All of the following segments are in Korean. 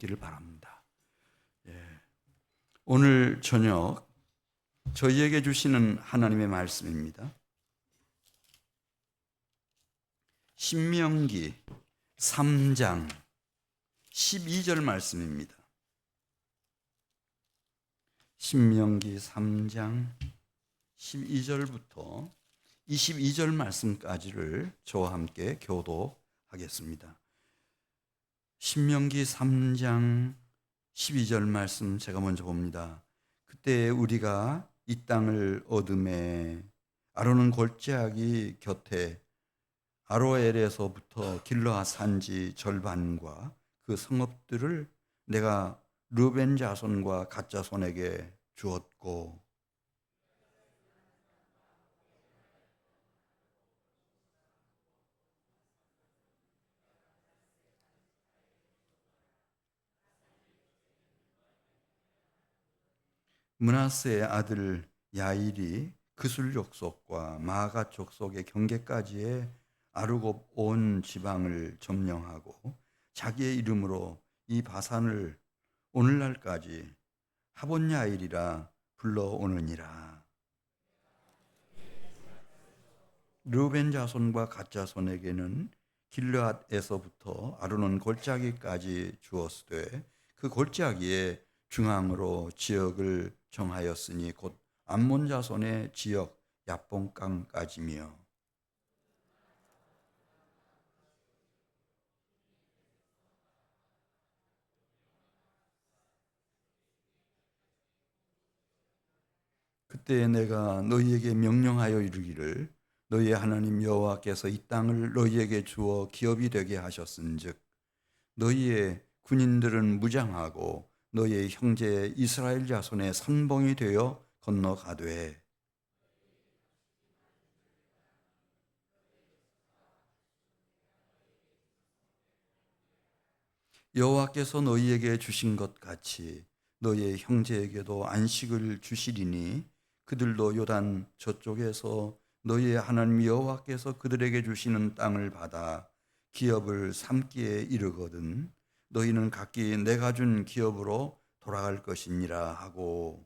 있기를 바랍니다. 오늘 저녁 저희에게 주시는 하나님의 말씀입니다. 신명기 3장 12절 말씀입니다. 신명기 3장 12절부터 22절 말씀까지를 저와 함께 교독하겠습니다. 신명기 3장 12절 말씀 제가 먼저 봅니다. 그때 우리가 이 땅을 얻음에 아론은 골짜기 곁에 아로엘에서부터 길르앗 산지 절반과 그 성읍들을 내가 르벤 자손과 갓 자손에게 주었고 므낫세의 아들 야일이 그술 족속과 마가 족속의 경계까지의 아르곱 온 지방을 점령하고 자기의 이름으로 이 바산을 오늘날까지 하본 야일이라 불러오느니라. 르벤 자손과 갓 자손에게는 길르앗에서부터 아르논 골짜기까지 주었으되 그 골짜기에 중앙으로 지역을 정하였으니 곧 암몬 자손의 지역 야뽕강까지며 그때 내가 너희에게 명령하여 이르기를 너희의 하나님 여호와께서 이 땅을 너희에게 주어 기업이 되게 하셨은즉 너희의 군인들은 무장하고 너희의 형제 이스라엘 자손의 선봉이 되어 건너가되 여호와께서 너희에게 주신 것 같이 너희의 형제에게도 안식을 주시리니 그들도 요단 저쪽에서 너희의 하나님 여호와께서 그들에게 주시는 땅을 받아 기업을 삼기에 이르거든 너희는 각기 내가 준 기업으로 돌아갈 것이니라 하고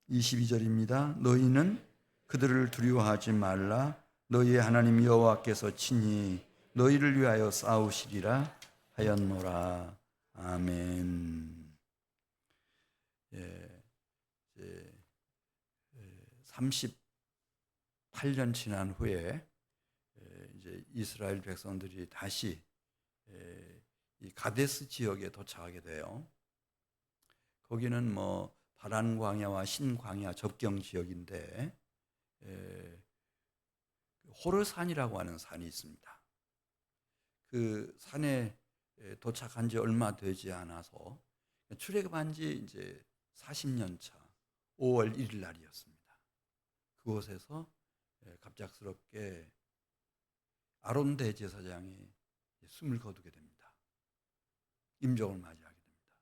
(22절입니다) 너희는 그들을 두려워하지 말라 너희의 하나님 여호와께서 친히 너희를 위하여 싸우시리라 하였노라. 아멘. 38년 지난 후에 이제 이스라엘 백성들이 다시 이 가데스 지역에 도착하게 돼요. 거기는 뭐 바란 광야와 신 광야 접경 지역인데 호르산이라고 하는 산이 있습니다. 그 산에 도착한 지 얼마 되지 않아서 출애굽한 지 이제 40년 차 5월 1일 날이었습니다. 그곳에서 갑작스럽게 아론 대제사장이 숨을 거두게 됩니다. 임종을 맞이하게 됩니다.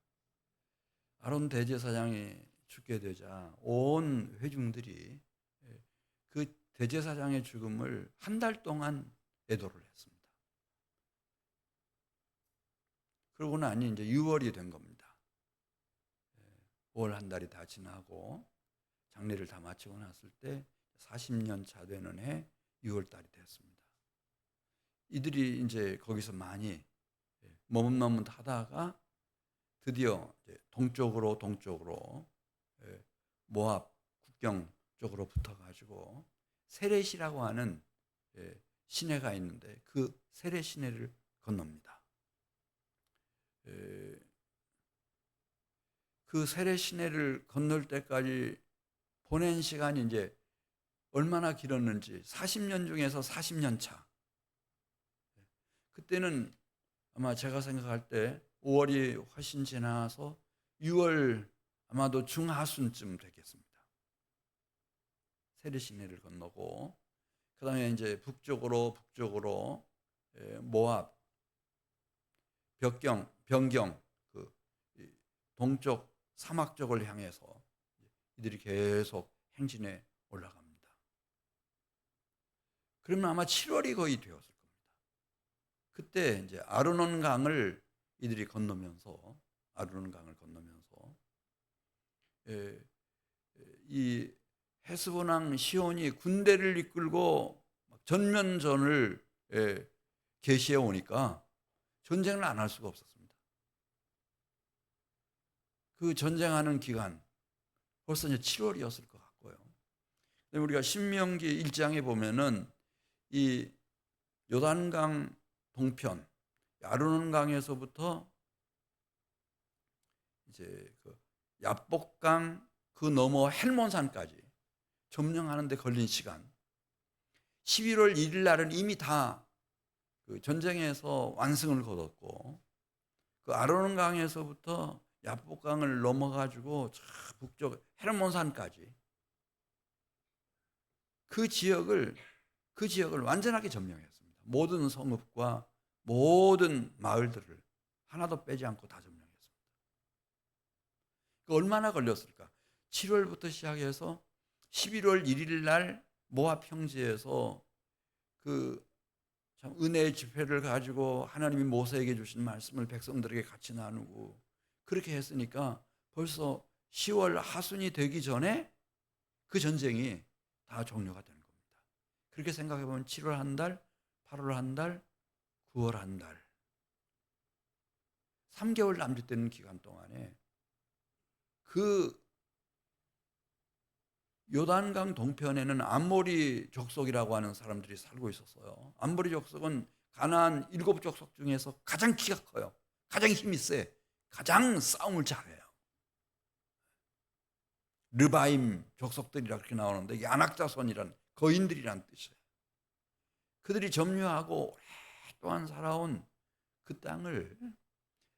아론 대제사장이 죽게 되자 온 회중들이 그 대제사장의 죽음을 한 달 동안 애도를 했습니다. 그러고 나니 이제 6월이 된 겁니다. 5월 한 달이 다 지나고 장례를 다 마치고 났을 때 40년 차 되는 해 6월 달이 됐습니다. 이들이 이제 거기서 많이 머뭇머뭇하다가 드디어 동쪽으로 모압 국경 쪽으로 붙어가지고 세렛이라고 하는 시내가 있는데 그 세렛 시내를 건넙니다. 그 세렛 시내를 건널 때까지 보낸 시간이 이제 얼마나 길었는지 40년 중에서 40년 차. 그때는 아마 제가 생각할 때 5월이 훨씬 지나서 6월 아마도 중하순쯤 되겠습니다. 세렛 시내를 건너고 그다음에 이제 북쪽으로 모압 변경 그 동쪽 사막 쪽을 향해서 이들이 계속 행진해 올라갑니다. 그러면 아마 7월이 거의 되었을 겁니다. 그때 이제 아르논 강을 이들이 건너면서 이 헤스본왕 시온이 군대를 이끌고 전면전을 개시해 오니까 전쟁을 안 할 수가 없었습니다. 그 전쟁하는 기간 벌써 이제 7월이었을 것 같고요. 우리가 신명기 1장에 보면은 이 요단강 동편 아르논강에서부터 이제 그 야복강 그 너머 헬몬산까지 점령하는 데 걸린 시간 11월 1일 날은 이미 다 그 전쟁에서 완승을 거뒀고 그 아르논강에서부터 야복강을 넘어가지고 북쪽 헬몬산까지 그 지역을 완전하게 점령했습니다. 모든 성읍과 모든 마을들을 하나도 빼지 않고 다 점령했습니다. 얼마나 걸렸을까? 7월부터 시작해서 11월 1일 날 모압 평지에서 그 참 은혜의 집회를 가지고 하나님이 모세에게 주신 말씀을 백성들에게 같이 나누고 그렇게 했으니까 벌써 10월 하순이 되기 전에 그 전쟁이 다 종료가 되는 겁니다. 그렇게 생각해 보면 7월 한 달, 8월 한 달, 9월 한 달 3개월 남짓되는 기간 동안에 그 요단강 동편에는 암모리 족속이라고 하는 사람들이 살고 있었어요. 암모리 족속은 가나안 7족속 중에서 가장 키가 커요. 가장 힘이 세. 가장 싸움을 잘해요. 르바임 족속들이라 그렇게 나오는데 야낙자손이란 거인들이란 뜻이에요. 그들이 점유하고 오랫동안 살아온 그 땅을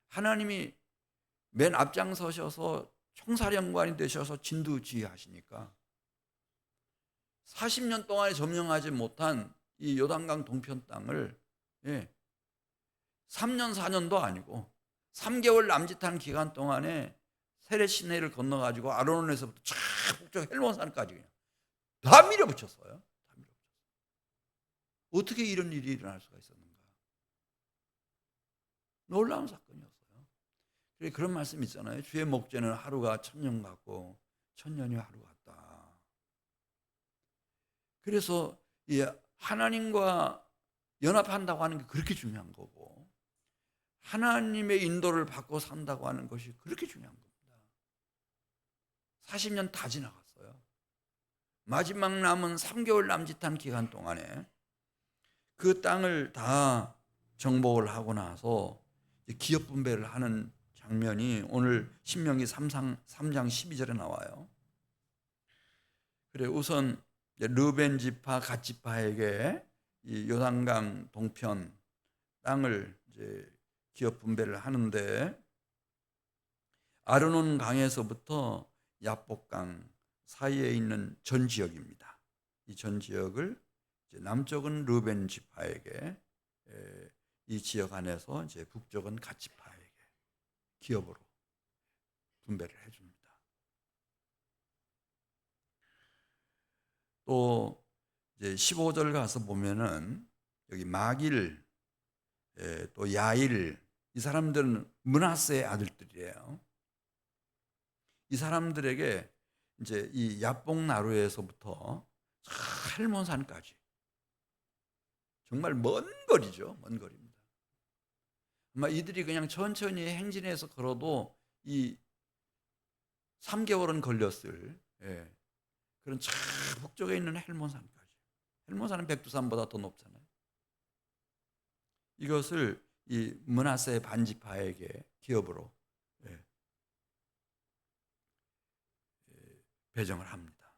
하나님이 맨 앞장서셔서 총사령관이 되셔서 진두지휘하시니까 40년 동안에 점령하지 못한 이 요단강 동편 땅을 3년 4년도 아니고 3개월 남짓한 기간 동안에 세례 시내를 건너가지고 아르논에서부터 쫙 북쪽 헬몬산까지 그냥 다 밀어붙였어요. 어떻게 이런 일이 일어날 수가 있었는가? 놀라운 사건이었어요. 그런 말씀 있잖아요. 주의 목전에는 하루가 1000년 같고 1000년이 하루 같다. 그래서 하나님과 연합한다고 하는 게 그렇게 중요한 거고 하나님의 인도를 받고 산다고 하는 것이 그렇게 중요한 겁니다. 40년 다 지나갔어요. 마지막 남은 3개월 남짓한 기간 동안에 그 땅을 다 정복을 하고 나서 기업 분배를 하는 장면이 오늘 신명기 3장 12절에 나와요. 그래 우선 르벤 지파, 갓 지파에게 이 요단강 동편 땅을 이제 기업 분배를 하는데 아르논 강에서부터 야복강 사이에 있는 전 지역입니다. 이 전 지역을 이제 남쪽은 르벤 지파에게 이 지역 안에서 이제 북쪽은 갓 지파에게 기업으로 분배를 해줍니다. 또 이제 15절 가서 보면은 여기 마길 또 야일 이 사람들은 므낫세의 아들들이에요. 이 사람들에게 이제 이 야복 나루에서부터 헬몬산까지 정말 먼 거리죠. 먼 거리입니다. 아마 이들이 그냥 천천히 행진해서 걸어도 이 3개월은 걸렸을 그런 저 북쪽에 있는 헬몬산까지. 헬몬산은 백두산보다 더 높잖아요. 이것을 이 므낫세 반지파에게 기업으로 배정을 합니다.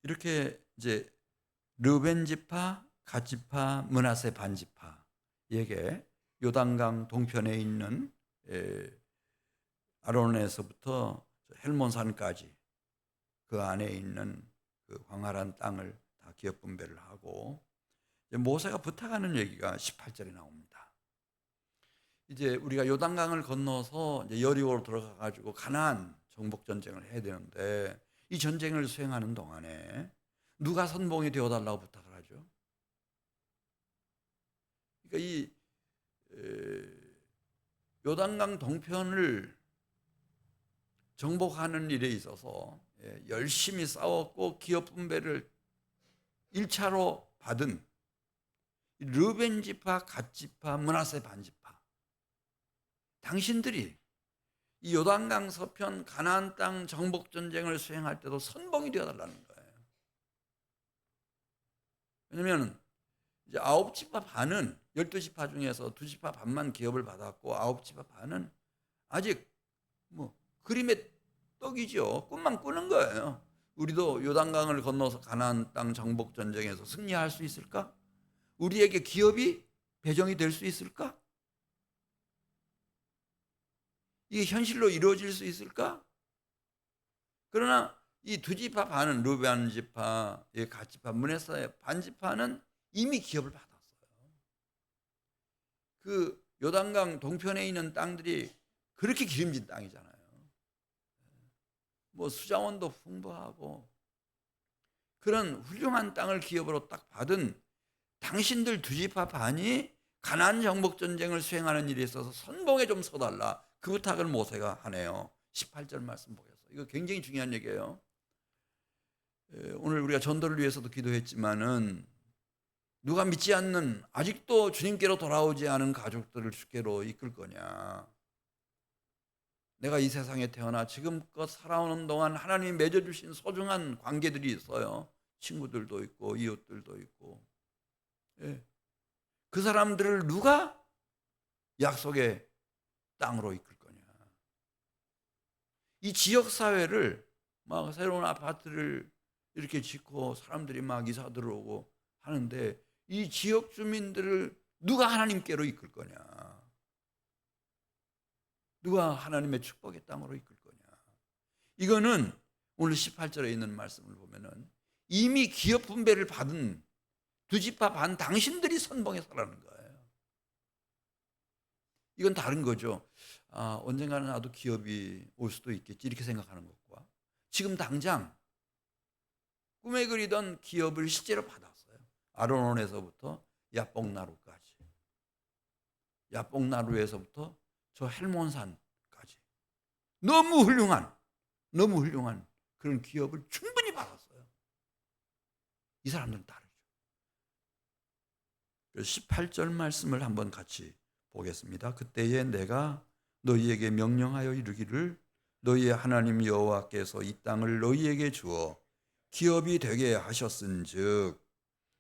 이렇게 이제 르벤 지파, 갓 지파, 므낫세 반지파에게 요단강 동편에 있는 아론에서부터 헬몬산까지 그 안에 있는 그 광활한 땅을 다 기업 분배를 하고 모세가 부탁하는 얘기가 18절에 나옵니다. 이제 우리가 요단강을 건너서 이제 여리고로 들어가 가지고 가나안 정복 전쟁을 해야 되는데, 이 전쟁을 수행하는 동안에 누가 선봉이 되어 달라고 부탁을 하죠? 그러니까 이 요단강 동편을 정복하는 일에 있어서 열심히 싸웠고 기업 분배를 1차로 받은 르벤 지파, 갓 지파, 므낫세 반 지파, 당신들이 이 요단강 서편 가나안 땅 정복 전쟁을 수행할 때도 선봉이 되어 달라는 거예요. 왜냐면 이제 9지파 반은 12지파 중에서 2지파 반만 기업을 받았고 9지파 반은 아직 뭐 그림의 떡이죠. 꿈만 꾸는 거예요. 우리도 요단강을 건너서 가나안 땅 정복 전쟁에서 승리할 수 있을까? 우리에게 기업이 배정이 될 수 있을까? 이게 현실로 이루어질 수 있을까? 그러나 이 2지파 반은 르벤 지파, 갓 지파, 므낫세 반 지파는 이미 기업을 받았어요. 그 요단강 동편에 있는 땅들이 그렇게 기름진 땅이잖아요. 뭐 수자원도 풍부하고 그런 훌륭한 땅을 기업으로 딱 받은 당신들 2지파 반이 가나안 정복 전쟁을 수행하는 일에 있어서 선봉에 좀 서달라, 그 부탁을 모세가 하네요. 18절 말씀 보겠어요. 이거 굉장히 중요한 얘기예요. 오늘 우리가 전도를 위해서도 기도했지만은 누가 믿지 않는, 아직도 주님께로 돌아오지 않은 가족들을 주께로 이끌 거냐? 내가 이 세상에 태어나 지금껏 살아오는 동안 하나님이 맺어주신 소중한 관계들이 있어요. 친구들도 있고 이웃들도 있고. 그 사람들을 누가 약속의 땅으로 이끌 거냐? 이 지역사회를 막 새로운 아파트를 이렇게 짓고 사람들이 막 이사 들어오고 하는데, 이 지역 주민들을 누가 하나님께로 이끌 거냐? 누가 하나님의 축복의 땅으로 이끌 거냐? 이거는 오늘 18절에 있는 말씀을 보면은 이미 기업 분배를 받은 2지파 반 당신들이 선봉에 서라는 거예요. 이건 다른 거죠. 언젠가는 나도 기업이 올 수도 있겠지, 이렇게 생각하는 것과 지금 당장 꿈에 그리던 기업을 실제로 받았어요. 아르논에서부터 야복나루까지, 야복나루에서부터 저 헬몬산까지 너무 훌륭한 그런 기업을 충분히 받았어요. 이 사람들은 다르죠. 18절 말씀을 한번 같이 보겠습니다. 그때에 내가 너희에게 명령하여 이르기를 너희의 하나님 여호와께서 이 땅을 너희에게 주어 기업이 되게 하셨은즉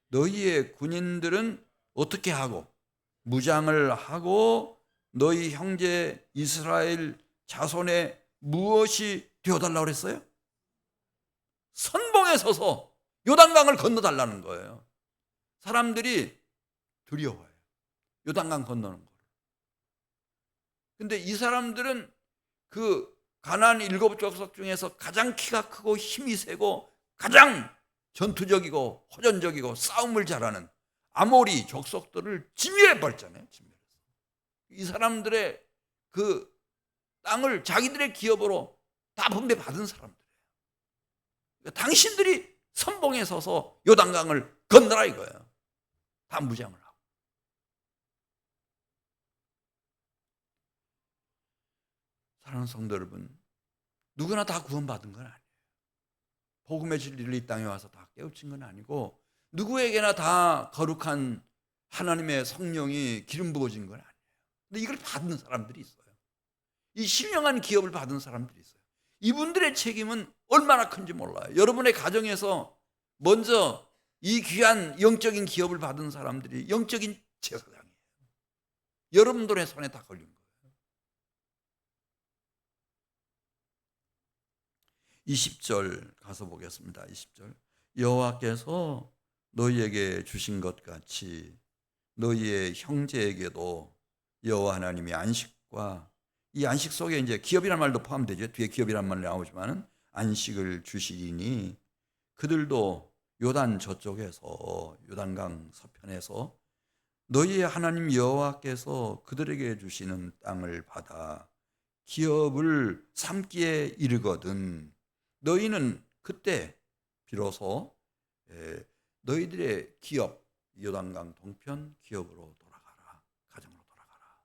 너희의 군인들은 어떻게 하고 무장을 하고 너희 형제 이스라엘 자손에 무엇이 되어달라고 그랬어요? 선봉에 서서 요단강을 건너달라는 거예요. 사람들이 두려워요, 요단강 건너는 걸. 근데 이 사람들은 그 가나안 7족속 중에서 가장 키가 크고 힘이 세고 가장 전투적이고 호전적이고 싸움을 잘하는 아모리 족속들을 진멸해버렸잖아요. 이 사람들의 그 땅을 자기들의 기업으로 다 분배받은 사람들이에요. 그러니까 당신들이 선봉에 서서 요단강을 건너라 이거예요. 다 무장을 하고. 사랑하는 성도 여러분, 누구나 다 구원받은 건 아니에요. 복음의 진리를 이 땅에 와서 다 깨우친 건 아니고, 누구에게나 다 거룩한 하나님의 성령이 기름 부어진 건 아니에요. 근데 이걸 받는 사람들이 있어요. 이 신령한 기업을 받은 사람들이 있어요. 이분들의 책임은 얼마나 큰지 몰라요. 여러분의 가정에서 먼저 이 귀한 영적인 기업을 받은 사람들이 영적인 제사장이에요. 여러분들의 손에 다 걸린 거예요. 20절 가서 보겠습니다. 20절. 여호와께서 너희에게 주신 것 같이 너희의 형제에게도 여호와 하나님이 안식과, 이 안식 속에 이제 기업이라는 말도 포함되죠. 뒤에 기업이라는 말이 나오지만은 안식을 주시리니 그들도 요단 저쪽에서, 요단강 서편에서 너희의 하나님 여호와께서 그들에게 주시는 땅을 받아 기업을 삼기에 이르거든 너희는 그때 비로소 너희들의 기업 요단강 동편 기업으로 돌아가라. 가정으로 돌아가라.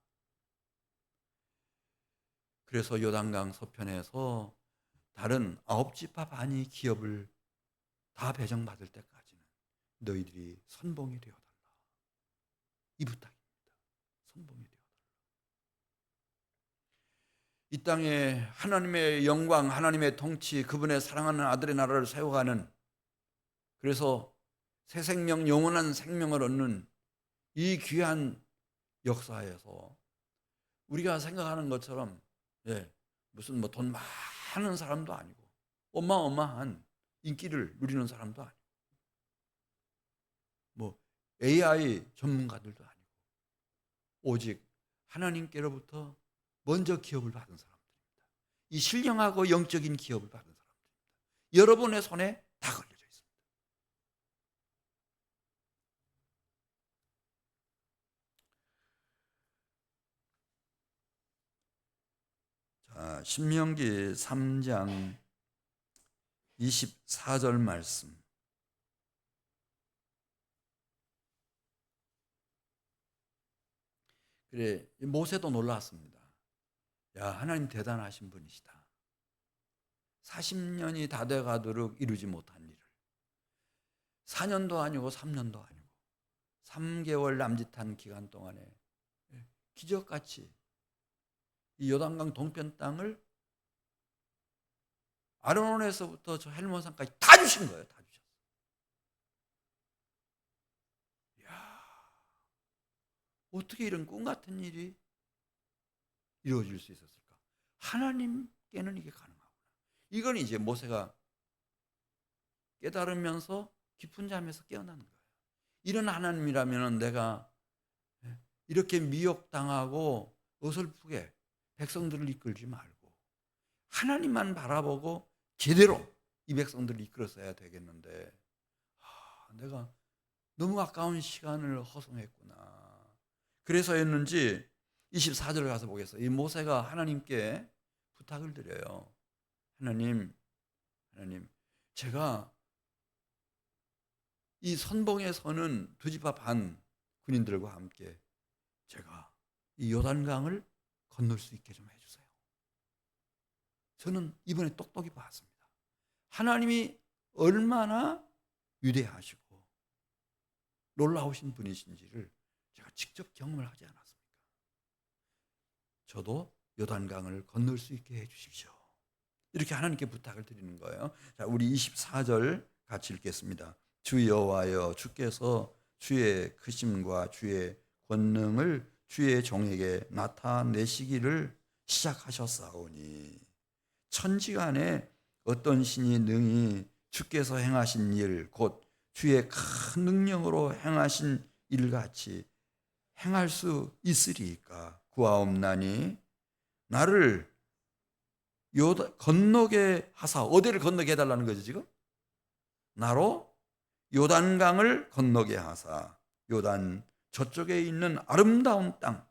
그래서 요단강 서편에서 다른 9지파 반이 기업을 다 배정받을 때까지는 너희들이 선봉이 되어달라. 이 부탁입니다. 선봉이 되어달라. 이 땅에 하나님의 영광, 하나님의 통치, 그분의 사랑하는 아들의 나라를 세워가는, 그래서 새 생명, 영원한 생명을 얻는 이 귀한 역사에서 우리가 생각하는 것처럼 무슨 뭐 돈 많은 사람도 아니고 어마어마한 인기를 누리는 사람도 아니고 뭐 AI 전문가들도 아니고 오직 하나님께로부터 먼저 기업을 받은 사람들입니다. 이 신령하고 영적인 기업을 받은 사람들입니다. 여러분의 손에 다 걸려져 있습니다. 자, 신명기 3장 24절 말씀. 그래, 모세도 놀랐습니다. 야, 하나님 대단하신 분이시다. 40년이 다 돼가도록 이루지 못한 일을 4년도 아니고 3년도 아니고 3개월 남짓한 기간 동안에 기적같이 이 요단강 동편 땅을 아르논에서부터 저 헬몬산까지 다 주신 거예요. 다 주셨어요. 이야, 어떻게 이런 꿈 같은 일이 이루어질 수 있었을까? 하나님께는 이게 가능하구나. 이건 이제 모세가 깨달으면서 깊은 잠에서 깨어나는 거예요. 이런 하나님이라면 내가 이렇게 미혹당하고 어설프게 백성들을 이끌지 말고 하나님만 바라보고 제대로 이 백성들을 이끌었어야 되겠는데 내가 너무 아까운 시간을 허송했구나. 그래서였는지 24절 가서 보겠어요. 이 모세가 하나님께 부탁을 드려요. 하나님, 제가 이 선봉에 서는 2지파 반 군인들과 함께 제가 이 요단강을 건널 수 있게 좀 해주세요. 저는 이번에 똑똑히 봤습니다. 하나님이 얼마나 위대하시고 놀라우신 분이신지를 제가 직접 경험을 하지 않았습니까? 저도 요단강을 건널 수 있게 해주십시오. 이렇게 하나님께 부탁을 드리는 거예요. 자, 우리 24절 같이 읽겠습니다. 주 여호와여, 주께서 주의 크심과 주의 권능을 주의 종에게 나타내시기를 시작하셨사오니 천지간에 어떤 신이 능히 주께서 행하신 일 곧 주의 큰 능력으로 행하신 일같이 행할 수 있으리이까. 구하옵나니 나를 건너게 하사. 어디를 건너게 해달라는 거죠 지금? 나로 요단강을 건너게 하사. 요단 저쪽에 있는 아름다운 땅,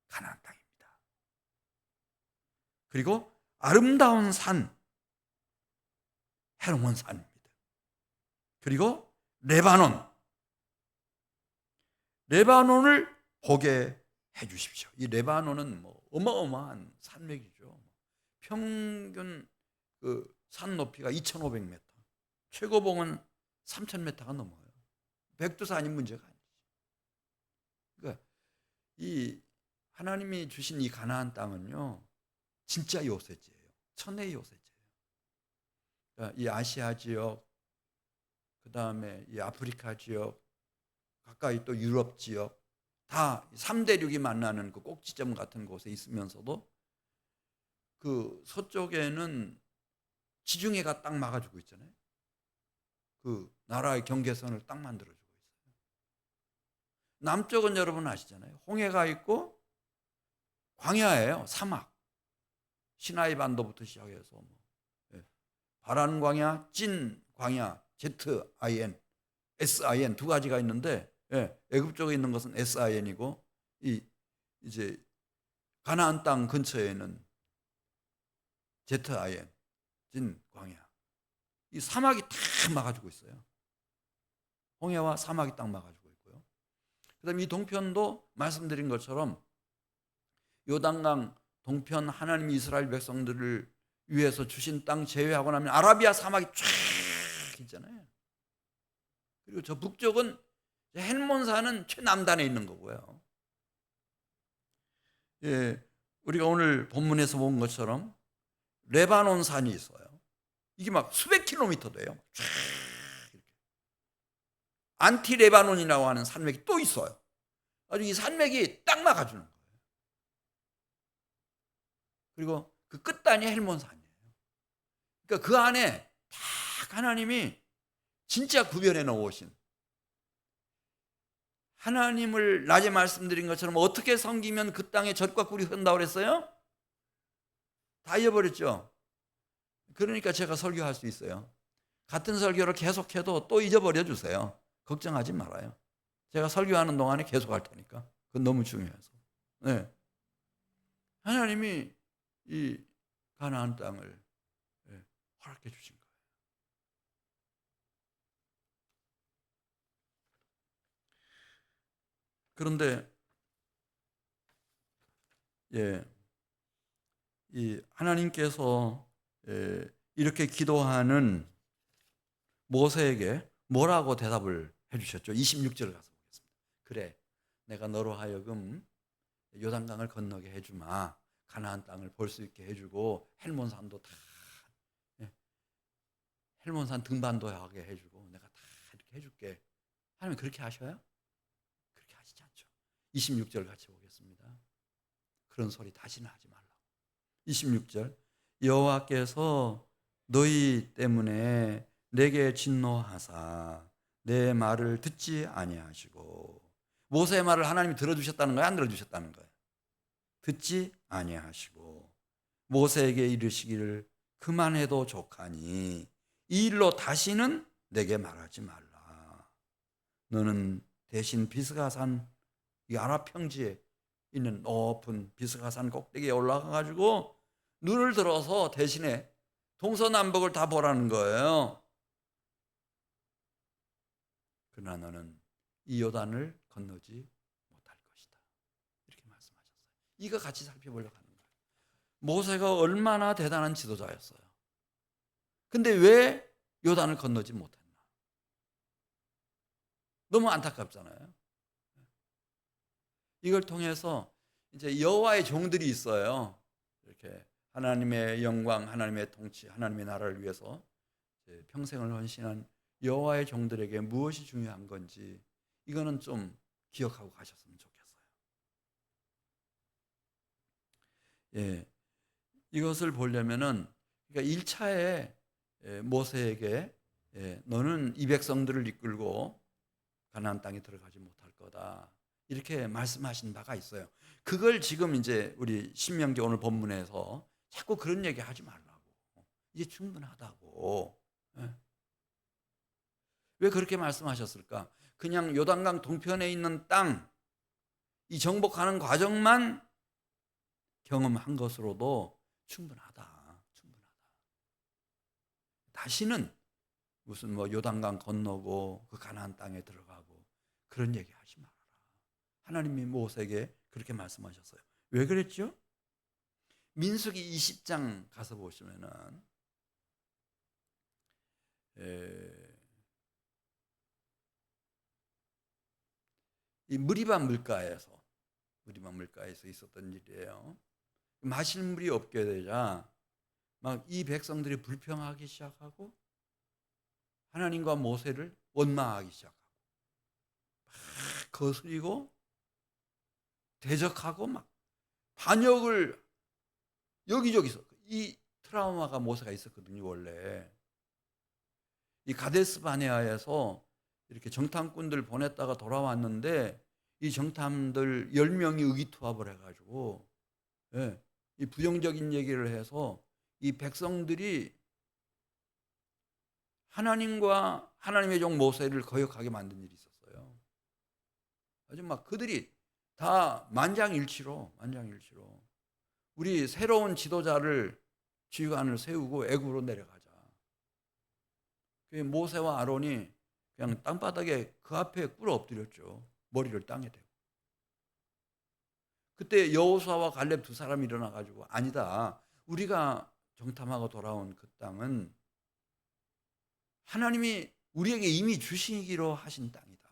가나안 땅입니다. 그리고 아름다운 산, 헤르몬 산입니다. 그리고 레바논을 보게 해주십시오. 이 레바논은 뭐 어마어마한 산맥이죠. 평균 그 산 높이가 2,500m, 최고봉은 3,000m가 넘어요. 백두산이 문제가 아니죠. 그러니까 이 하나님이 주신 이 가나안 땅은요, 진짜 요새지예요. 천혜의 요새지예요. 그러니까 이 아시아 지역, 그 다음에 이 아프리카 지역, 가까이 또 유럽 지역, 다 3대륙이 만나는 그 꼭지점 같은 곳에 있으면서도 그 서쪽에는 지중해가 딱 막아주고 있잖아요. 그 나라의 경계선을 딱 만들어주고 있어요. 남쪽은 여러분 아시잖아요. 홍해가 있고 광야예요. 사막. 시나이 반도부터 시작해서 바란 광야, 찐 광야, ZIN, SIN 두 가지가 있는데 예, 애굽 쪽에 있는 것은 SIN이고 이제 가나안 땅 근처에는 ZIN, 진 광야. 이 사막이 다 막아주고 있어요. 홍해와 사막이 딱 막아주고 있고요. 그다음에 이 동편도 말씀드린 것처럼 요단강 동편 하나님 이스라엘 백성들을 위해서 주신 땅 제외하고 나면 아라비아 사막이 쫙 있잖아요. 그리고 저 북쪽은 헬몬산은 최남단에 있는 거고요. 예, 우리가 오늘 본문에서 본 것처럼 레바논 산이 있어요. 이게 막 수백 킬로미터 돼요. 쫙 이렇게. 안티 레바논이라고 하는 산맥이 또 있어요. 아주 이 산맥이 딱 막아주는 거예요. 그리고 그 끝단이 헬몬산이에요. 그러니까 그 안에 딱 하나님이 진짜 구별해 놓으신, 하나님을 낮에 말씀드린 것처럼 어떻게 섬기면 그 땅에 젖과 꿀이 흐른다고 그랬어요? 다 잊어버렸죠. 그러니까 제가 설교할 수 있어요. 같은 설교를 계속해도 또 잊어버려 주세요. 걱정하지 말아요. 제가 설교하는 동안에 계속 할 테니까. 그건 너무 중요해서. 네. 하나님이 이 가나안 땅을 허락해 주신 거예요. 그런데 이 하나님께서 이렇게 기도하는 모세에게 뭐라고 대답을 해주셨죠? 26절 가서 보겠습니다. 그래, 내가 너로 하여금 요단강을 건너게 해주마. 가나안 땅을 볼 수 있게 해주고 헬몬산도 다 헬몬산 등반도 하게 해주고 내가 다 이렇게 해줄게. 하나님 그렇게 하셔요? 그렇게 하시지 않죠. 26절 같이 보겠습니다. 그런 소리 다시는 하지 말라고. 26절 여호와께서 너희 때문에 내게 진노하사 내 말을 듣지 아니하시고, 모세의 말을 하나님이 들어주셨다는 거예요? 안 들어주셨다는 거예요? 듣지 아니하시고 모세에게 이르시기를 그만해도 족하니 이 일로 다시는 내게 말하지 말라. 너는 대신 비스가산, 이 아랍 평지에 있는 높은 비스가산 꼭대기에 올라가 가지고 눈을 들어서 대신에 동서남북을 다 보라는 거예요. 그러나 너는 이 요단을 건너지 못할 것이다. 이렇게 말씀하셨어요. 이거 같이 살펴보려고 하는 거예요. 모세가 얼마나 대단한 지도자였어요. 근데 왜 요단을 건너지 못했나? 너무 안타깝잖아요. 이걸 통해서 이제 여호와의 종들이 있어요. 이렇게 하나님의 영광, 하나님의 통치, 하나님의 나라를 위해서 평생을 헌신한 여호와의 종들에게 무엇이 중요한 건지 이거는 좀 기억하고 가셨으면 좋겠어요. 예, 이것을 보려면은 그러니까 1차에 모세에게 너는 이 백성들을 이끌고 가나안 땅에 들어가지 못할 거다. 이렇게 말씀하신 바가 있어요. 그걸 지금 이제 우리 신명기 오늘 본문에서 자꾸 그런 얘기 하지 말라고. 이제 충분하다고. 왜 그렇게 말씀하셨을까? 그냥 요단강 동편에 있는 땅, 이 정복하는 과정만 경험한 것으로도 충분하다. 충분하다. 다시는 무슨 뭐 요단강 건너고 그 가나안 땅에 들어가고 그런 얘기 하지 말아라. 하나님이 모세에게 그렇게 말씀하셨어요. 왜 그랬죠? 민수기 20장 가서 보시면은 이 무리바 물가에서 있었던 일이에요. 마실 물이 없게 되자 막 이 백성들이 불평하기 시작하고 하나님과 모세를 원망하기 시작하고 막 거스리고 대적하고 막 반역을 여기저기서, 이 트라우마가 모세가 있었거든요. 원래 이 가데스 바네아에서 이렇게 정탐꾼들 보냈다가 돌아왔는데 이 정탐들 10명이 의기투합을 해가지고 이 부정적인 얘기를 해서 이 백성들이 하나님과 하나님의 종 모세를 거역하게 만든 일이 있었어요. 아주 막 그들이 다 만장일치로 우리 새로운 지도자를 지휘관을 세우고 애굽으로 내려가자. 모세와 아론이 그냥 땅바닥에 그 앞에 꿇어 엎드렸죠. 머리를 땅에 대고. 그때 여호수아와 갈렙 두 사람이 일어나 가지고 아니다. 우리가 정탐하고 돌아온 그 땅은 하나님이 우리에게 이미 주시기로 하신 땅이다.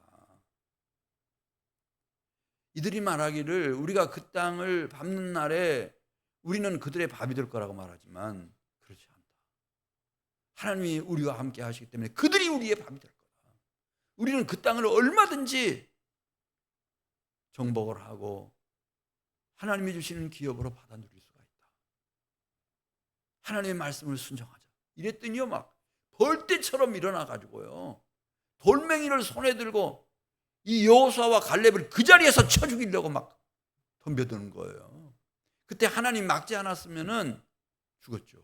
이들이 말하기를 우리가 그 땅을 밟는 날에 우리는 그들의 밥이 될 거라고 말하지만 그렇지 않다. 하나님이 우리와 함께 하시기 때문에 그들이 우리의 밥이 될 거다. 우리는 그 땅을 얼마든지 정복을 하고 하나님이 주시는 기업으로 받아 누릴 수가 있다. 하나님의 말씀을 순종하자. 이랬더니요 막 벌떼처럼 일어나 가지고요 돌멩이를 손에 들고 이 여호수아와 갈렙을 그 자리에서 쳐 죽이려고 막 덤벼드는 거예요. 그때 하나님 막지 않았으면은 죽었죠.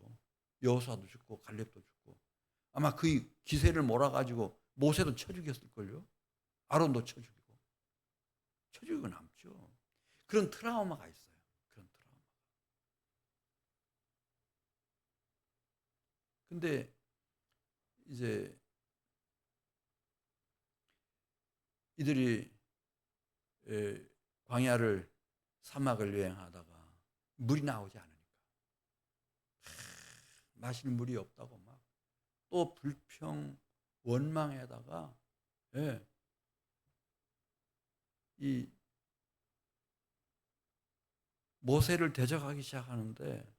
여호수아도 죽고 갈렙도 죽고 아마 그 기세를 몰아가지고 모세도 쳐 죽였을걸요. 아론도 쳐 죽이고 남죠. 그런 트라우마가 있어요. 그런 트라우마. 근데 이제 이들이 광야를 사막을 여행하다가 물이 나오지 않으니까 마실 물이 없다고 막 또 불평 원망에다가 이 모세를 대적하기 시작하는데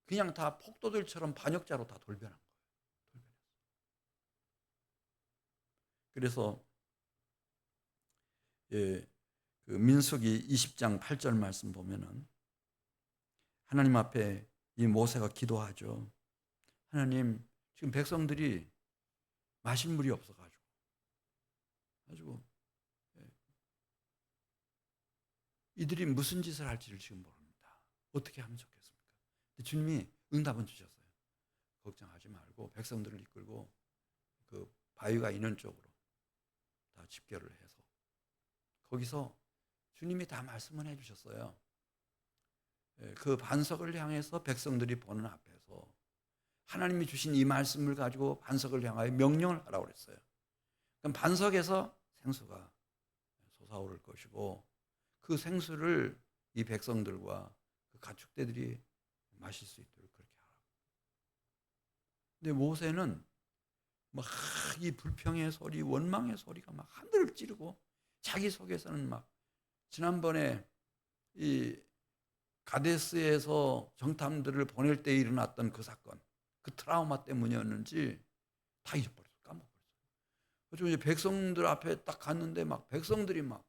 그냥 다 폭도들처럼 반역자로 다 돌변한 거예요. 그래서 그 민수기 20장 8절 말씀 보면은 하나님 앞에 이 모세가 기도하죠. 하나님, 지금 백성들이 마실 물이 없어가지고 이들이 무슨 짓을 할지를 지금 모릅니다. 어떻게 하면 좋겠습니까? 주님이 응답은 주셨어요. 걱정하지 말고 백성들을 이끌고 그 바위가 있는 쪽으로 다 집결을 해서 거기서 주님이 다 말씀을 해주셨어요. 그 반석을 향해서 백성들이 보는 앞에서 하나님이 주신 이 말씀을 가지고 반석을 향하여 명령을 하라고 그랬어요. 그럼 반석에서 생수가 솟아오를 것이고 그 생수를 이 백성들과 그 가축대들이 마실 수 있도록 그렇게 하라고. 근데 모세는 막 이 불평의 소리, 원망의 소리가 막 하늘을 찌르고 자기 속에서는 막 지난번에 이 가데스에서 정탐들을 보낼 때 일어났던 그 사건, 그 트라우마 때문이었는지 다 잊어버렸어요. 까먹었어요. 그래서 이제 백성들 앞에 딱 갔는데 막 백성들이 막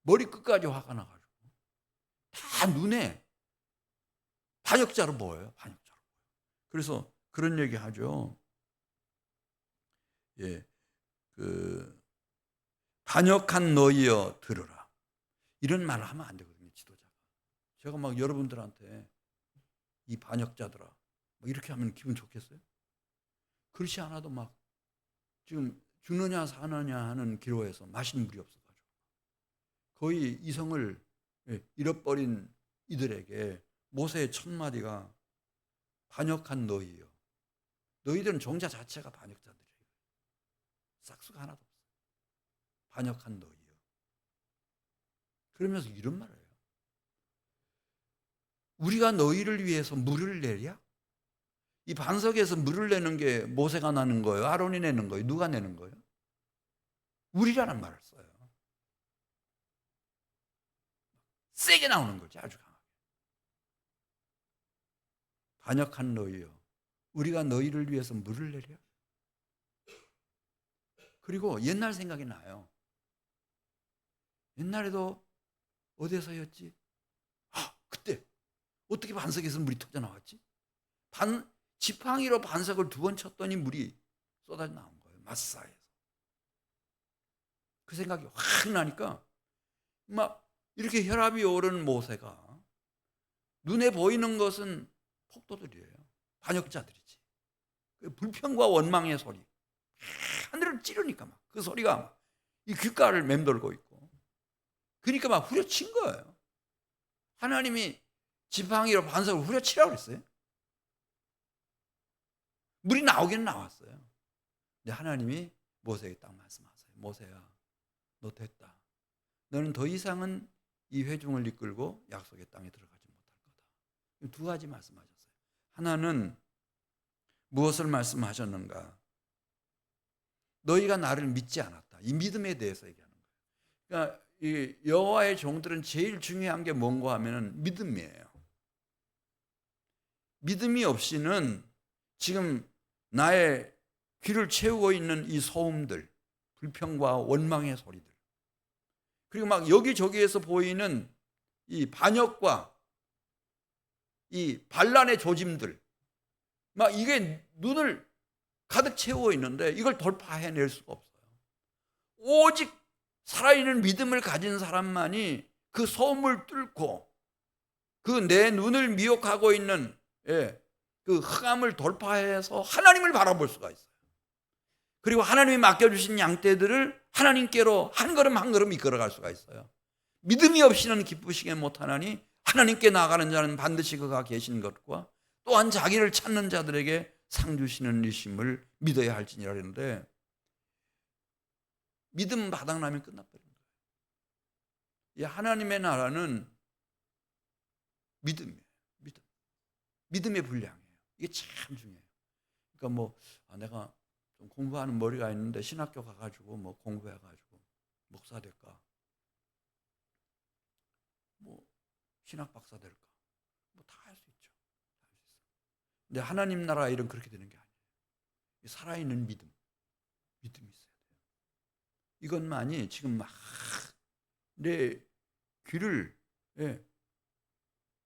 머리 끝까지 화가 나가지고 다 눈에 반역자로 보여요. 반역자로. 그래서 그런 얘기 하죠. 반역한 너희여 들으라. 이런 말을 하면 안 되거든요, 지도자가. 제가 막 여러분들한테 이 반역자들아 뭐 이렇게 하면 기분 좋겠어요? 그렇지 않아도 막 지금 죽느냐 사느냐 하는 기로에서 마실 물이 없어가지고 거의 이성을 잃어버린 이들에게 모세의 첫 마디가 반역한 너희여. 너희들은 종자 자체가 반역자들이에요. 싹수가 하나도 없어요. 반역한 너희여. 그러면서 이런 말을 해요. 우리가 너희를 위해서 물을 내랴? 이 반석에서 물을 내는 게 모세가 나는 거예요? 아론이 내는 거예요? 누가 내는 거예요? 우리라는 말을 써요. 세게 나오는 거지, 아주 강하게. 반역한 너희여. 우리가 너희를 위해서 물을 내랴? 그리고 옛날 생각이 나요. 옛날에도 어디서였지? 그때 어떻게 반석에서 물이 터져 나왔지? 지팡이로 반석을 2번 쳤더니 물이 쏟아져 나온 거예요. 마사에서. 그 생각이 확 나니까 막 이렇게 혈압이 오른 모세가 눈에 보이는 것은 폭도들이에요. 반역자들이지. 불평과 원망의 소리. 하늘을 찌르니까 막 그 소리가 막 이 귓가를 맴돌고 있고, 그러니까 막 후려친 거예요. 하나님이 지팡이로 반석을 후려치라고 그랬어요. 물이 나오기는 나왔어요. 근데 하나님이 모세에게 딱 말씀하세요. 모세야, 너 됐다. 너는 더 이상은 이 회중을 이끌고 약속의 땅에 들어가지 못할 거다. 두 가지 말씀하셨어요. 하나는 무엇을 말씀하셨는가? 너희가 나를 믿지 않았다. 이 믿음에 대해서 얘기하는 거예요. 그러니까 이 여호와의 종들은 제일 중요한 게 뭔가 하면은 믿음이에요. 믿음이 없이는 지금 나의 귀를 채우고 있는 이 소음들, 불평과 원망의 소리들, 그리고 막 여기저기에서 보이는 이 반역과 이 반란의 조짐들, 막 이게 눈을 가득 채워 있는데 이걸 돌파해낼 수가 없어요. 오직 살아있는 믿음을 가진 사람만이 그 소음을 뚫고 그 내 눈을 미혹하고 있는 그 흑암을 돌파해서 하나님을 바라볼 수가 있어요. 그리고 하나님이 맡겨주신 양떼들을 하나님께로 한 걸음 한 걸음 이끌어갈 수가 있어요. 믿음이 없이는 기쁘시게 못하나니 하나님께 나아가는 자는 반드시 그가 계신 것과 또한 자기를 찾는 자들에게 상 주시는 이심을 믿어야 할지니라 그랬는데, 믿음 바닥나면 끝나버린 거예요. 이 하나님의 나라는 믿음이에요. 믿음의 분량이에요. 이게 참 중요해요. 그러니까 내가 좀 공부하는 머리가 있는데 신학교 가가지고 공부해가지고 목사 될까, 신학 박사 될까, 다 할 수 있죠. 근데 하나님 나라 일은 그렇게 되는 게 아니에요. 살아있는 믿음이 있어야 돼요. 이것만이 지금 막 내 귀를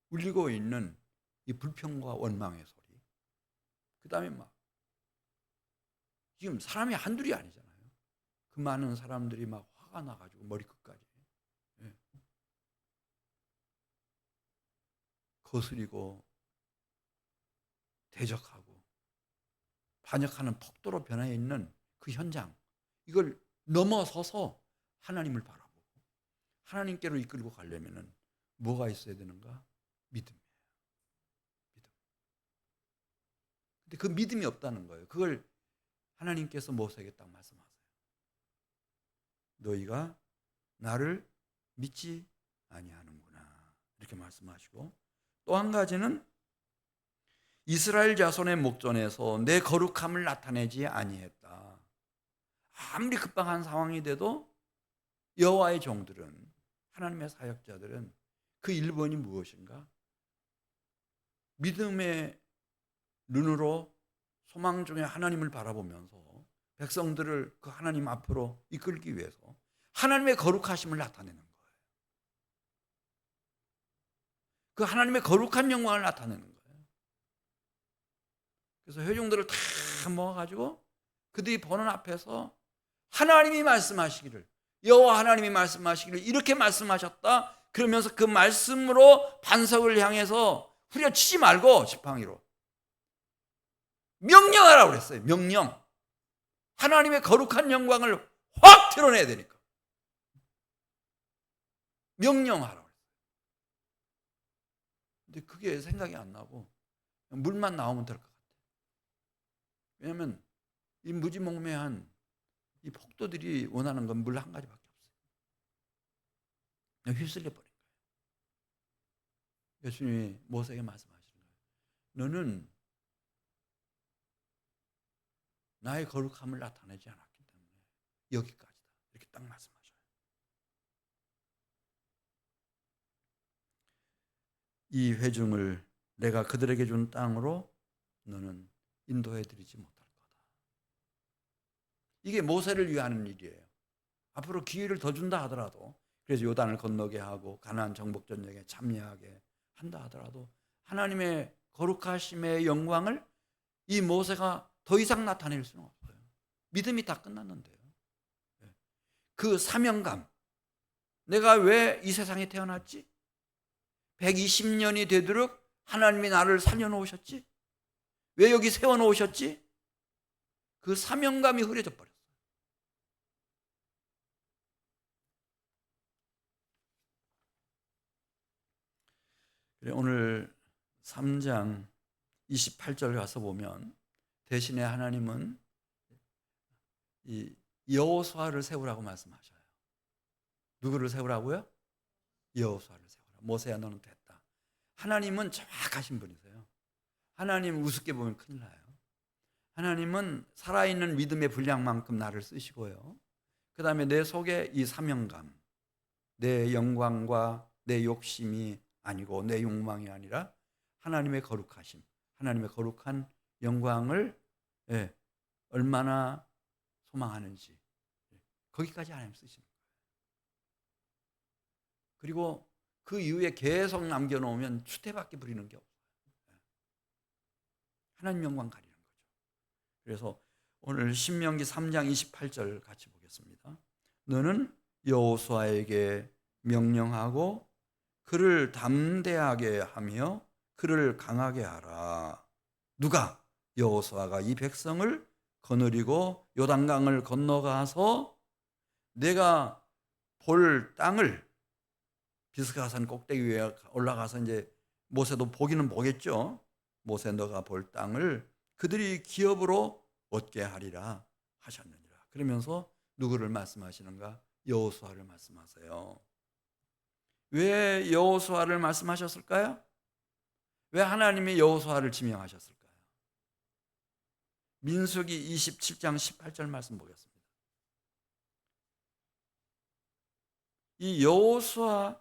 울리고 있는 이 불평과 원망의 소리, 그 다음에 지금 사람이 한둘이 아니잖아요. 그 많은 사람들이 막 화가 나가지고 머리끝까지 거스리고 대적하고 반역하는 폭도로 변해 있는 그 현장, 이걸 넘어서서 하나님을 바라보고 하나님께로 이끌고 가려면은 뭐가 있어야 되는가? 믿음이에요. 믿음. 근데 그 믿음이 없다는 거예요. 그걸 하나님께서 모세에게 딱 말씀하세요. 너희가 나를 믿지 아니하는구나, 이렇게 말씀하시고, 또 한 가지는 이스라엘 자손의 목전에서 내 거룩함을 나타내지 아니했다. 아무리 급박한 상황이 돼도 여호와의 종들은, 하나님의 사역자들은 그 1번이 무엇인가? 믿음의 눈으로 소망 중에 하나님을 바라보면서 백성들을 그 하나님 앞으로 이끌기 위해서 하나님의 거룩하심을 나타내는 거예요. 그 하나님의 거룩한 영광을 나타내는 거예요. 그래서 회중들을 다 모아가지고 그들이 보는 앞에서 하나님이 말씀하시기를, 여호와 하나님이 말씀하시기를 이렇게 말씀하셨다, 그러면서 그 말씀으로 반석을 향해서 후려치지 말고 지팡이로 명령하라고 그랬어요. 명령. 하나님의 거룩한 영광을 확 드러내야 되니까 명령하라고 그랬어요. 근데 그게 생각이 안 나고 물만 나오면 될 것 같아요. 왜냐하면 이 무지몽매한 이 폭도들이 원하는 건 물 한 가지밖에 없어요. 휩쓸려 버린 거예요. 예수님이 모세에게 말씀하시는 거예요. 너는 나의 거룩함을 나타내지 않았기 때문에 여기까지다, 이렇게 딱 말씀하셔요. 이 회중을 내가 그들에게 준 땅으로 너는 인도해드리지 못할 거다. 이게 모세를 위하는 일이에요. 앞으로 기회를 더 준다 하더라도, 그래서 요단을 건너게 하고 가나안 정복 전쟁에 참여하게 한다 하더라도 하나님의 거룩하심의 영광을 이 모세가 더 이상 나타낼 수는 없어요. 믿음이 다 끝났는데요. 그 사명감, 내가 왜 이 세상에 태어났지? 120년이 되도록 하나님이 나를 살려놓으셨지? 왜 여기 세워놓으셨지? 그 사명감이 흐려져 버렸어요. 오늘 3장 28절 가서 보면 대신에 하나님은 이 여호수아를 세우라고 말씀하셔요. 누구를 세우라고요? 여호수아를 세우라. 모세야 너는 됐다. 하나님은 정확하신 분이세요. 하나님 우습게 보면 큰일 나요. 하나님은 살아있는 믿음의 분량만큼 나를 쓰시고요. 그 다음에 내 속에 이 사명감, 내 영광과 내 욕심이 아니고 내 욕망이 아니라 하나님의 거룩하심, 하나님의 거룩한 영광을 얼마나 소망하는지 거기까지 하나님 쓰시는 거예요. 그리고 그 이후에 계속 남겨놓으면 추태밖에 부리는 게 없어요. 하나님 영광 가리는 거죠. 그래서 오늘 신명기 3장 28절 같이 보겠습니다. 너는 여호수아에게 명령하고 그를 담대하게 하며 그를 강하게 하라. 누가? 여호수아가 이 백성을 거느리고 요단강을 건너가서 내가 볼 땅을 비스가산 꼭대기 위에 올라가서 이제 모세도 보기는 보겠죠. 모세 너가 볼 땅을 그들이 기업으로 얻게 하리라 하셨느니라. 그러면서 누구를 말씀하시는가? 여호수아를 말씀하세요. 왜 여호수아를 말씀하셨을까요? 왜 하나님이 여호수아를 지명하셨을까요? 민수기 27장 18절 말씀 보겠습니다. 이 여호수아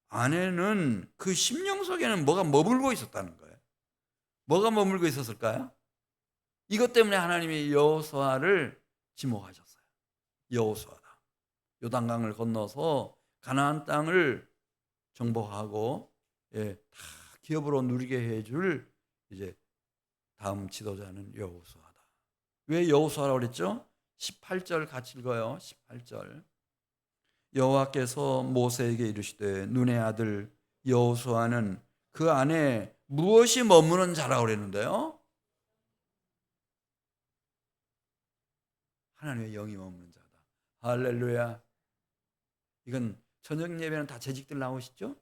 안에는 그 심령 속에는 뭐가 머물고 있었다는 거예요. 뭐가 머물고 있었을까요? 이것 때문에 하나님이 여호수아를 지목하셨어요. 여호수아다. 요단강을 건너서 가나안 땅을 정복하고 다 기업으로 누리게 해줄 이제 다음 지도자는 여호수아다. 왜 여호수아라고 그랬죠? 18절 같이 읽어요. 18절. 여호와께서 모세에게 이르시되 눈의 아들 여호수아는 그 안에 무엇이 머무는 자라고 그랬는데요. 하나님의 영이 머무는 자다. 할렐루야. 이건 저녁 예배는 다 재직들 나오시죠?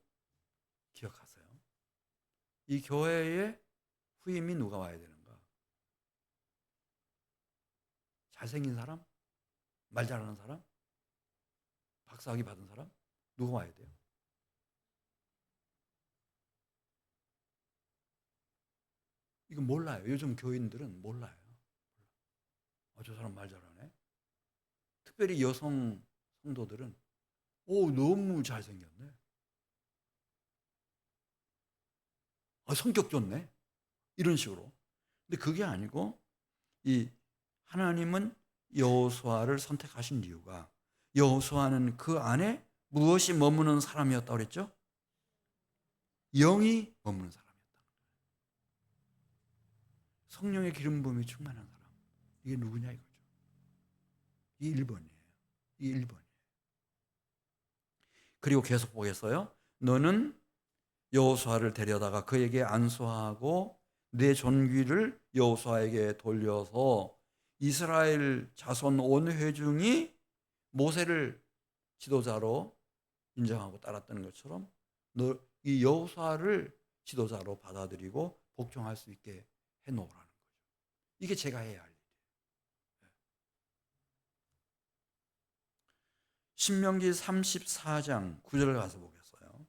기억하세요. 이 교회에 후임이 누가 와야 되는가? 잘생긴 사람? 말 잘하는 사람? 박사학위 받은 사람? 누가 와야 돼요? 이거 몰라요. 요즘 교인들은 몰라요. 저 사람 말 잘하네. 특별히 여성 성도들은 너무 잘생겼네. 성격 좋네. 이런 식으로. 근데 그게 아니고 이 하나님은 여호수아를 선택하신 이유가 여호수아는 그 안에 무엇이 머무는 사람이었다고 그랬죠? 영이 머무는 사람이었다. 성령의 기름 부음이 충만한 사람. 이게 누구냐 이거죠. 이게 1번이에요. 이게 1번이에요. 그리고 계속 보겠어요. 너는 여호수아를 데려다가 그에게 안수하고 내 존귀를 여호수아에게 돌려서 이스라엘 자손 온 회중이 모세를 지도자로 인정하고 따랐다는 것처럼 너 이 여호수아를 지도자로 받아들이고 복종할 수 있게 해놓으라는 거죠. 이게 제가 해야 할 일이에요. 신명기 34장 9절을 가서 보겠어요.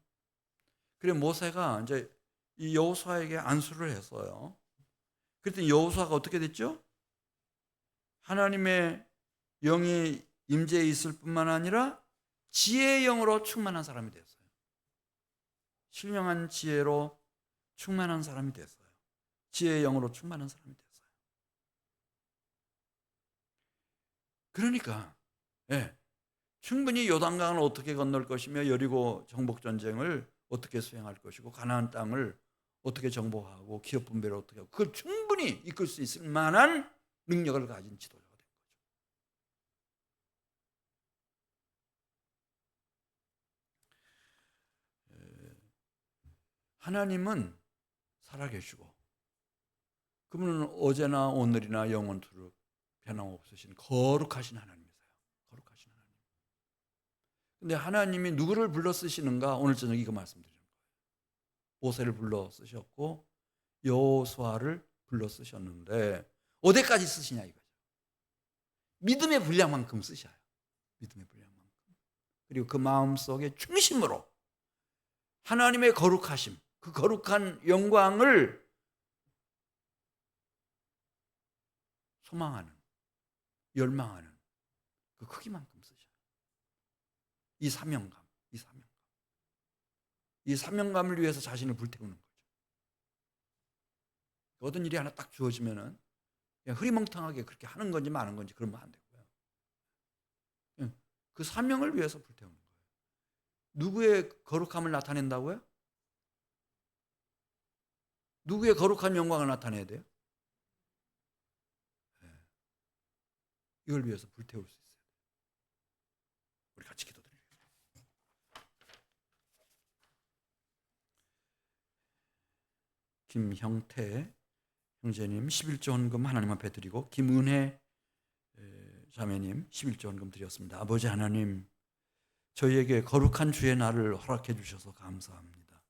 그래 모세가 이제 이 여호수아에게 안수를 했어요. 그랬더니 여호수아가 어떻게 됐죠? 하나님의 영이 임재해 있을 뿐만 아니라 지혜의 영으로 충만한 사람이 됐어요. 신령한 지혜로 충만한 사람이 됐어요. 지혜의 영으로 충만한 사람이 됐어요. 그러니까 충분히 요단강을 어떻게 건널 것이며 여리고 정복 전쟁을 어떻게 수행할 것이고 가나안 땅을 어떻게 정복하고 기업 분배를 어떻게 하고 그걸 충분히 이끌 수 있을 만한 능력을 가진 지도자가 된 거죠. 하나님은 살아계시고 그분은 어제나 오늘이나 영원토록 변함없으신 거룩하신 하나님이세요. 거룩하신 하나님. 근데 하나님이 누구를 불러 쓰시는가 오늘 저녁 이거 말씀드리는 거예요. 모세를 불러 쓰셨고 여호수아를 불러 쓰셨는데 어디까지 쓰시냐 이거죠. 믿음의 분량만큼 쓰셔요. 믿음의 분량만큼. 그리고 그 마음속에 중심으로 하나님의 거룩하심, 그 거룩한 영광을 소망하는, 열망하는 그 크기만큼 쓰셔요. 이 사명감. 이 사명감을 위해서 자신을 불태우는 거죠. 어떤 일이 하나 딱 주어지면은 그냥 흐리멍텅하게 그렇게 하는 건지 마는 건지 그러면 안 되고요. 그 사명을 위해서 불태우는 거예요. 누구의 거룩함을 나타낸다고요? 누구의 거룩한 영광을 나타내야 돼요? 이걸 위해서 불태울 수 있어요. 우리 같이 기도드려요. 김형태 형제님 11조 헌금 하나님 앞에 드리고 김은혜 자매님 11조 헌금 드렸습니다. 아버지 하나님, 저희에게 거룩한 주의 날을 허락해 주셔서 감사합니다.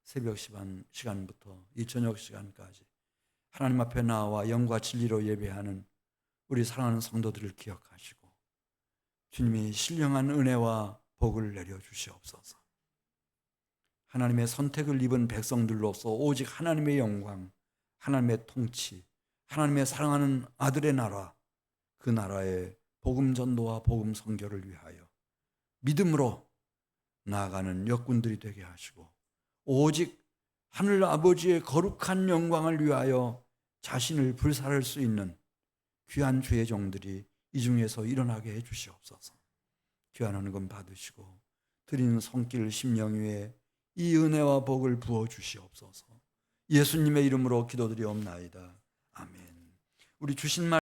새벽 시간부터 이 저녁 시간까지 하나님 앞에 나와 영과 진리로 예배하는 우리 사랑하는 성도들을 기억하시고 주님이 신령한 은혜와 복을 내려주시옵소서. 하나님의 선택을 입은 백성들로서 오직 하나님의 영광, 하나님의 통치, 하나님의 사랑하는 아들의 나라, 그 나라의 복음 전도와 복음 선교를 위하여 믿음으로 나아가는 역군들이 되게 하시고 오직 하늘 아버지의 거룩한 영광을 위하여 자신을 불살할 수 있는 귀한 주의 종들이 이 중에서 일어나게 해 주시옵소서. 귀한 헌금 받으시고 드리는 손길 심령 위에 이 은혜와 복을 부어 주시옵소서. 예수님의 이름으로 기도드리옵나이다. 아멘. 우리 주신 말